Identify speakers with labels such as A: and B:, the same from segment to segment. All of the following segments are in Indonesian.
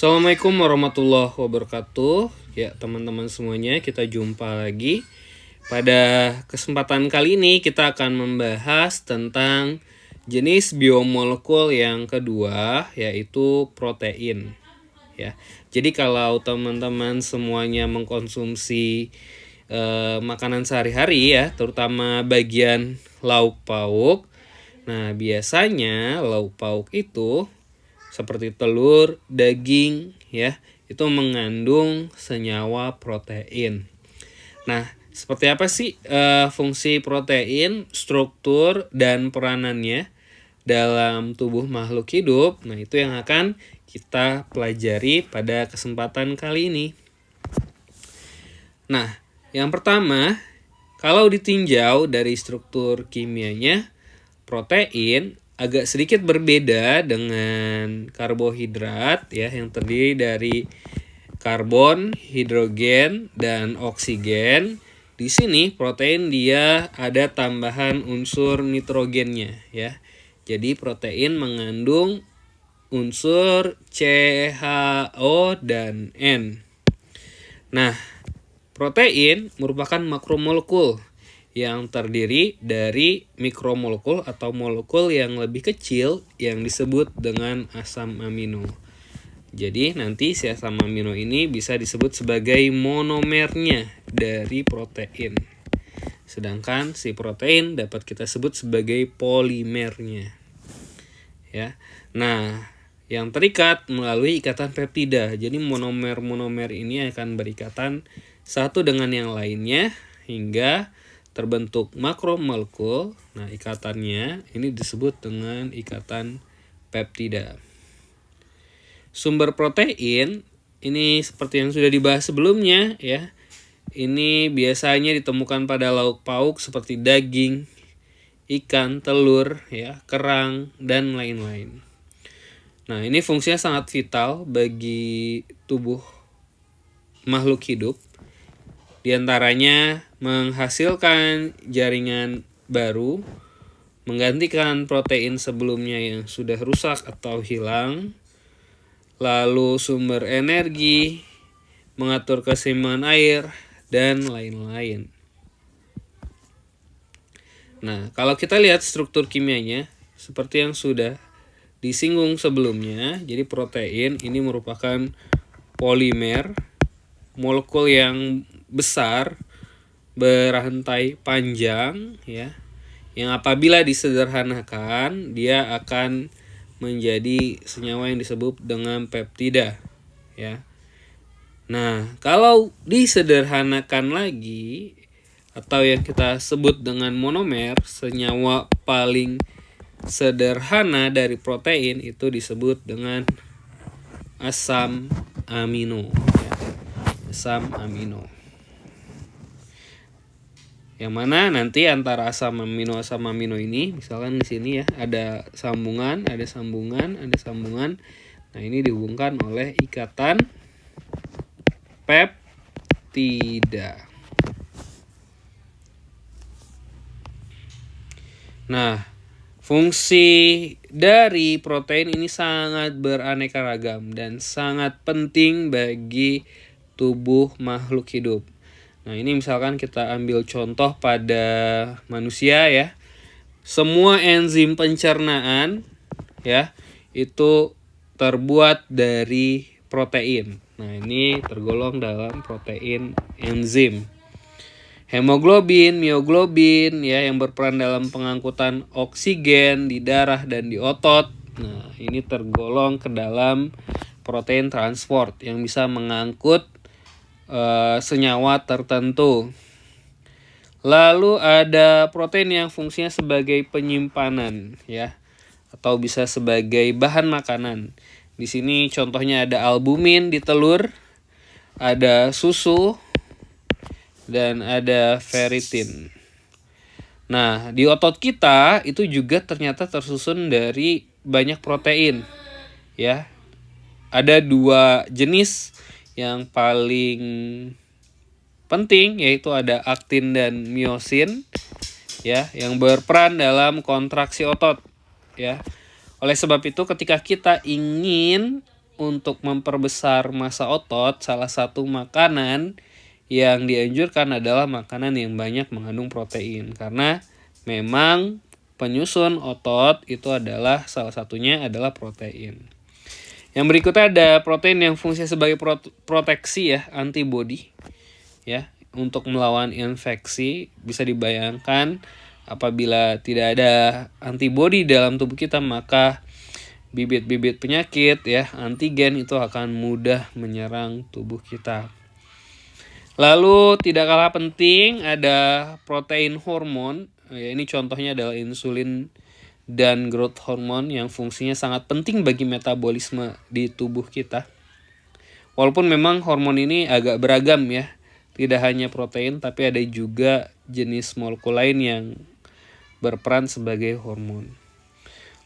A: Assalamualaikum warahmatullahi wabarakatuh. Ya, teman-teman semuanya, kita jumpa lagi. Pada kesempatan kali ini kita akan membahas tentang jenis biomolekul yang kedua, yaitu protein. Ya. Jadi kalau teman-teman semuanya mengkonsumsi makanan sehari-hari ya, terutama bagian lauk pauk. Nah, biasanya lauk pauk itu seperti telur, daging ya, itu mengandung senyawa protein. Nah, seperti apa sih fungsi protein, struktur dan peranannya dalam tubuh makhluk hidup? Nah, itu yang akan kita pelajari pada kesempatan kali ini. Nah, yang pertama, kalau ditinjau dari struktur kimianya, protein agak sedikit berbeda dengan karbohidrat ya, yang terdiri dari karbon, hidrogen, dan oksigen. Di sini protein dia ada tambahan unsur nitrogennya ya. Jadi protein mengandung unsur CHO dan N. Nah, protein merupakan makromolekul yang terdiri dari mikromolekul atau molekul yang lebih kecil yang disebut dengan asam amino. Jadi nanti si asam amino ini bisa disebut sebagai monomernya dari protein. Sedangkan si protein dapat kita sebut sebagai polimernya. Ya. Nah, yang terikat melalui ikatan peptida. Jadi monomer-monomer ini akan berikatan satu dengan yang lainnya hingga terbentuk makromolekul. Nah, ikatannya ini disebut dengan ikatan peptida. Sumber protein ini seperti yang sudah dibahas sebelumnya ya. Ini biasanya ditemukan pada lauk pauk seperti daging, ikan, telur ya, kerang dan lain-lain. Nah, ini fungsinya sangat vital bagi tubuh makhluk hidup. Di antaranya menghasilkan jaringan baru, menggantikan protein sebelumnya yang sudah rusak atau hilang, lalu sumber energi, mengatur keseimbangan air, dan lain-lain. Nah, kalau kita lihat struktur kimianya, seperti yang sudah disinggung sebelumnya, jadi protein ini merupakan polimer, molekul yang besar, berantai panjang ya, yang apabila disederhanakan dia akan menjadi senyawa yang disebut dengan peptida ya. Nah, kalau disederhanakan lagi atau yang kita sebut dengan monomer, senyawa paling sederhana dari protein itu disebut dengan asam amino ya. Asam amino. Yang mana nanti antara asam amino ini, misalkan di sini ya, ada sambungan. Nah, ini dihubungkan oleh ikatan peptida. Nah, fungsi dari protein ini sangat beraneka ragam dan sangat penting bagi tubuh makhluk hidup. Nah, ini misalkan kita ambil contoh pada manusia ya. Semua enzim pencernaan ya, itu terbuat dari protein. Nah, ini tergolong dalam protein enzim. Hemoglobin, mioglobin ya, yang berperan dalam pengangkutan oksigen di darah dan di otot. Nah, ini tergolong ke dalam protein transport yang bisa mengangkut senyawa tertentu. Lalu ada protein yang fungsinya sebagai penyimpanan ya, atau bisa sebagai bahan makanan. Di sini contohnya ada albumin di telur, ada susu, dan ada ferritin. Nah, di otot kita itu juga ternyata tersusun dari banyak protein ya. Ada 2 jenis yang paling penting, yaitu ada aktin dan miosin ya, yang berperan dalam kontraksi otot ya. Oleh sebab itu ketika kita ingin untuk memperbesar massa otot, salah satu makanan yang dianjurkan adalah makanan yang banyak mengandung protein. Karena memang penyusun otot itu adalah salah satunya adalah protein. Yang berikutnya ada protein yang fungsinya sebagai proteksi ya, antibody ya, untuk melawan infeksi. Bisa dibayangkan apabila tidak ada antibody dalam tubuh kita, maka bibit-bibit penyakit ya, antigen itu akan mudah menyerang tubuh kita. Lalu tidak kalah penting ada protein hormon. Ya, ini contohnya adalah insulin dan growth hormone yang fungsinya sangat penting bagi metabolisme di tubuh kita. Walaupun memang hormon ini agak beragam ya. Tidak hanya protein tapi ada juga jenis molekul lain yang berperan sebagai hormon.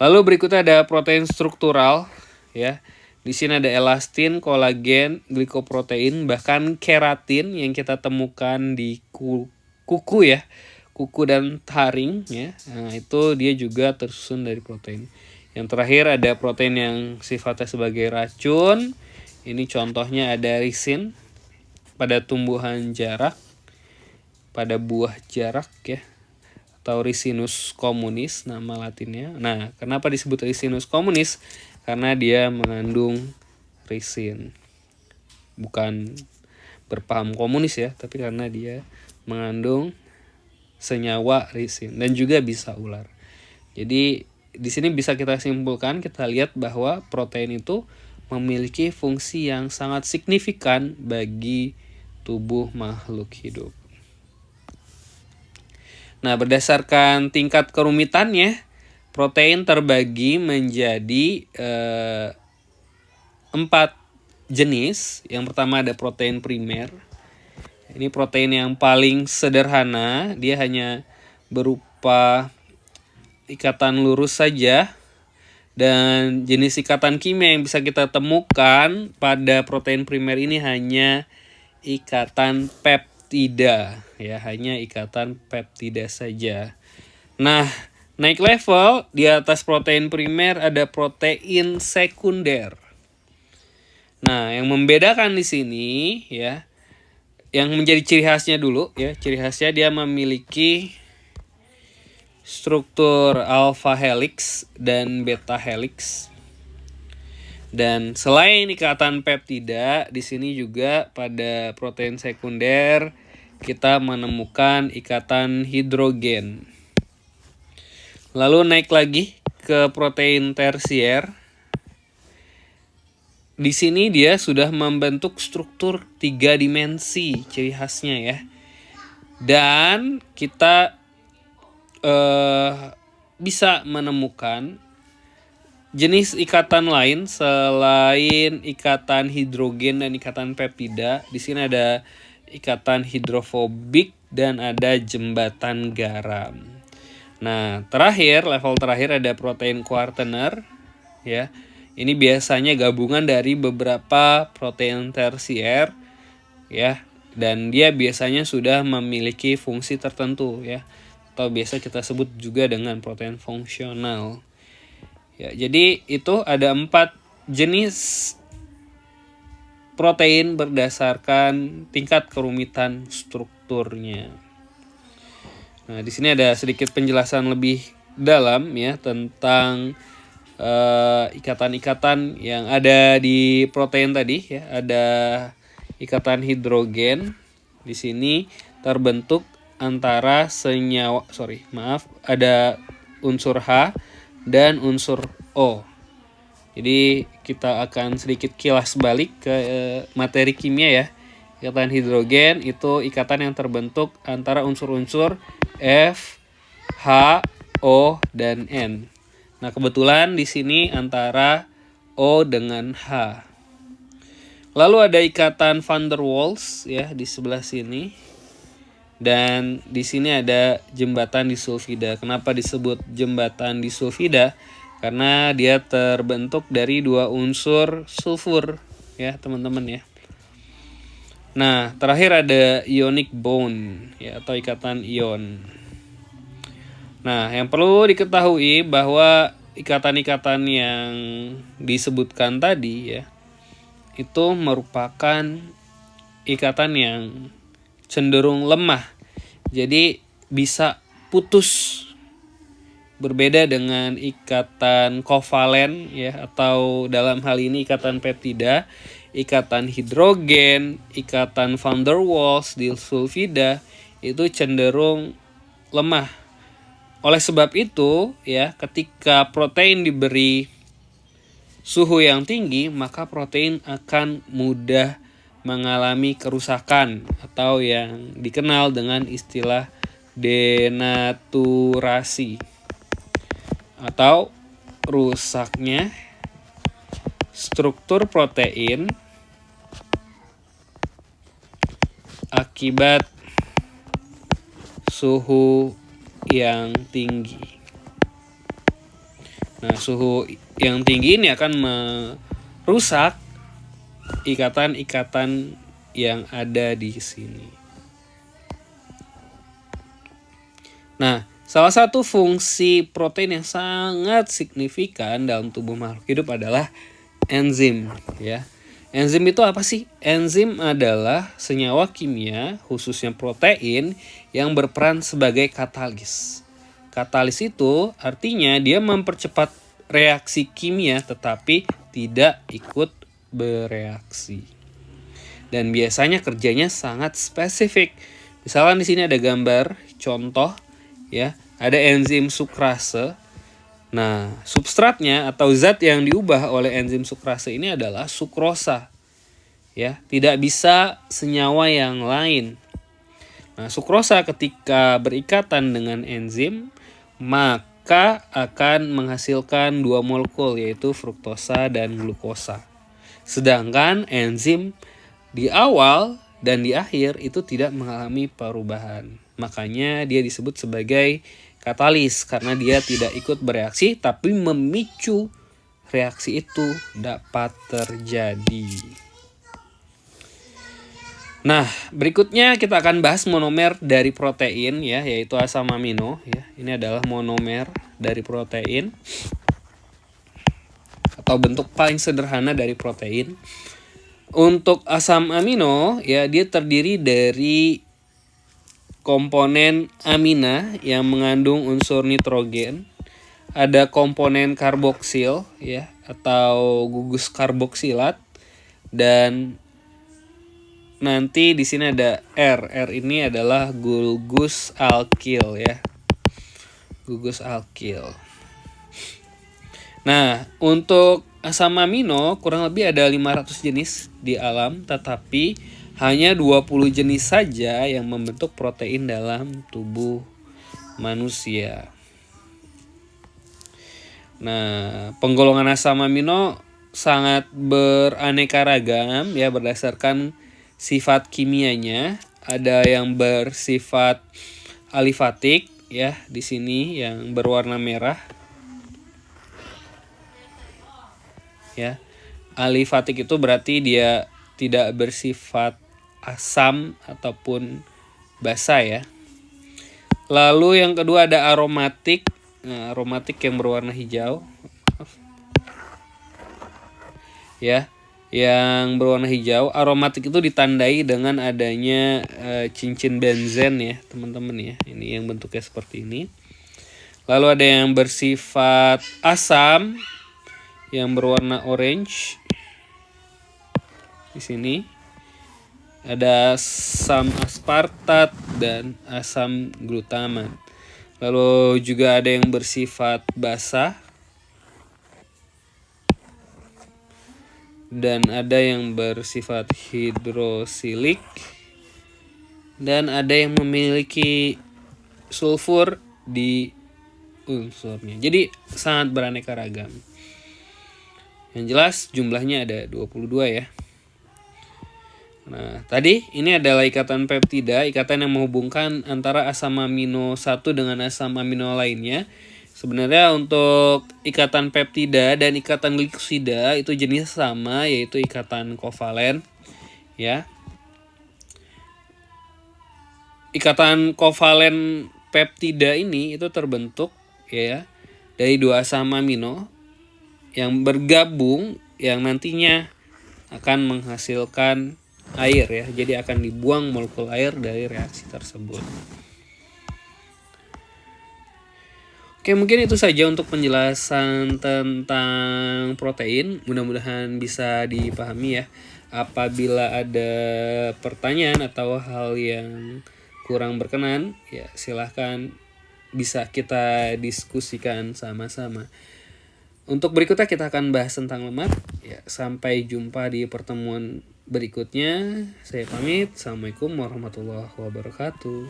A: Lalu berikutnya ada protein struktural ya. Di sini ada elastin, kolagen, glikoprotein, bahkan keratin yang kita temukan di kuku ya. Kuku dan taring ya. Nah, itu dia juga tersusun dari protein. Yang terakhir ada protein yang sifatnya sebagai racun. Ini contohnya ada risin pada tumbuhan jarak, pada buah jarak ya, atau Ricinus communis nama latinnya. Nah, kenapa disebut Ricinus communis? Karena dia mengandung risin. Bukan berpaham komunis ya, tapi karena dia mengandung senyawa risin dan juga bisa ular. Jadi di sini bisa kita simpulkan, kita lihat bahwa protein itu memiliki fungsi yang sangat signifikan bagi tubuh makhluk hidup. Nah, berdasarkan tingkat kerumitannya, protein terbagi menjadi 4 jenis. Yang pertama ada protein primer. Ini protein yang paling sederhana, dia hanya berupa ikatan lurus saja. Dan jenis ikatan kimia yang bisa kita temukan pada protein primer ini hanya ikatan peptida, ya, hanya ikatan peptida saja. Nah, naik level di atas protein primer ada protein sekunder. Nah, yang membedakan di sini ya, yang menjadi ciri khasnya dulu ya, ciri khasnya dia memiliki struktur alpha helix dan beta helix. Dan selain ikatan peptida, di sini juga pada protein sekunder kita menemukan ikatan hidrogen. Lalu naik lagi ke protein tersier. Di sini dia sudah membentuk struktur 3 dimensi ciri khasnya ya. Dan kita bisa menemukan jenis ikatan lain selain ikatan hidrogen dan ikatan peptida. Di sini ada ikatan hidrofobik dan ada jembatan garam. Nah, level terakhir ada protein kuartener ya. Ini biasanya gabungan dari beberapa protein tersier ya, dan dia biasanya sudah memiliki fungsi tertentu ya, atau biasa kita sebut juga dengan protein fungsional. Ya, jadi itu ada 4 jenis protein berdasarkan tingkat kerumitan strukturnya. Nah, di sini ada sedikit penjelasan lebih dalam ya tentang ikatan-ikatan yang ada di protein tadi ya. Ada ikatan hidrogen di sini terbentuk antara ada unsur H dan unsur O. Jadi kita akan sedikit kilas balik ke materi kimia ya. Ikatan hidrogen itu ikatan yang terbentuk antara unsur-unsur F, H, O, dan N. Nah, kebetulan di sini antara O dengan H. Lalu ada ikatan van der Waals ya di sebelah sini. Dan di sini ada jembatan disulfida. Kenapa disebut jembatan disulfida? Karena dia terbentuk dari 2 unsur sulfur ya, teman-teman ya. Nah, terakhir ada ionic bond ya, atau ikatan ion. Nah, yang perlu diketahui bahwa ikatan-ikatan yang disebutkan tadi ya, itu merupakan ikatan yang cenderung lemah. Jadi bisa putus. Berbeda dengan ikatan kovalen ya, atau dalam hal ini ikatan peptida, ikatan hidrogen, ikatan van der Waals, disulfida itu cenderung lemah. Oleh sebab itu ya, ketika protein diberi suhu yang tinggi, maka protein akan mudah mengalami kerusakan atau yang dikenal dengan istilah denaturasi atau rusaknya struktur protein akibat suhu yang tinggi. Nah, suhu yang tinggi ini akan merusak ikatan-ikatan yang ada di sini. Nah, salah satu fungsi protein yang sangat signifikan dalam tubuh makhluk hidup adalah enzim, ya. Enzim itu apa sih? Enzim adalah senyawa kimia, khususnya protein, yang berperan sebagai katalis. Katalis itu artinya dia mempercepat reaksi kimia tetapi tidak ikut bereaksi. Dan biasanya kerjanya sangat spesifik. Misalnya di sini ada gambar contoh ya, ada enzim sukrase. Nah, substratnya atau zat yang diubah oleh enzim sukrase ini adalah sukrosa. Ya, tidak bisa senyawa yang lain. Nah, sukrosa ketika berikatan dengan enzim, maka akan menghasilkan dua molekul yaitu fruktosa dan glukosa. Sedangkan enzim di awal dan di akhir itu tidak mengalami perubahan. Makanya dia disebut sebagai katalis karena dia tidak ikut bereaksi tapi memicu reaksi itu dapat terjadi. Nah, berikutnya kita akan bahas monomer dari protein ya, yaitu asam amino ya. Ini adalah monomer dari protein atau bentuk paling sederhana dari protein. Untuk asam amino ya, dia terdiri dari komponen amina yang mengandung unsur nitrogen, ada komponen karboksil ya atau gugus karboksilat, dan nanti di sini ada R. R ini adalah gugus alkil ya. Gugus alkil. Nah, untuk asam amino kurang lebih ada 500 jenis di alam, tetapi hanya 20 jenis saja yang membentuk protein dalam tubuh manusia. Nah, penggolongan asam amino sangat beraneka ragam ya berdasarkan sifat kimianya. Ada yang bersifat alifatik ya, di sini yang berwarna merah. Ya. Alifatik itu berarti dia tidak bersifat asam ataupun basa ya. Lalu yang kedua ada aromatik. Nah, aromatik yang berwarna hijau. Ya, yang berwarna hijau. Aromatik itu ditandai dengan adanya cincin benzen ya, teman-teman ya. Ini yang bentuknya seperti ini. Lalu ada yang bersifat asam yang berwarna orange. Di sini ada asam aspartat dan asam glutamat. Lalu juga ada yang bersifat basa dan ada yang bersifat hidrosilik dan ada yang memiliki sulfur di unsurnya. Jadi sangat beraneka ragam. Yang jelas jumlahnya ada 22 ya. Nah, tadi ini adalah ikatan peptida, ikatan yang menghubungkan antara asam amino satu dengan asam amino lainnya. Sebenarnya untuk ikatan peptida dan ikatan glikosida itu jenis sama, yaitu ikatan kovalen ya. Ikatan kovalen peptida ini itu terbentuk ya dari dua asam amino yang bergabung yang nantinya akan menghasilkan air ya. Jadi akan dibuang molekul air dari reaksi tersebut. Oke, mungkin itu saja untuk penjelasan tentang protein. Mudah-mudahan bisa dipahami ya. Apabila ada pertanyaan atau hal yang kurang berkenan, ya silahkan bisa kita diskusikan sama-sama. Untuk berikutnya kita akan bahas tentang lemak. Ya, sampai jumpa di pertemuan berikutnya. Saya pamit. Assalamualaikum warahmatullahi wabarakatuh.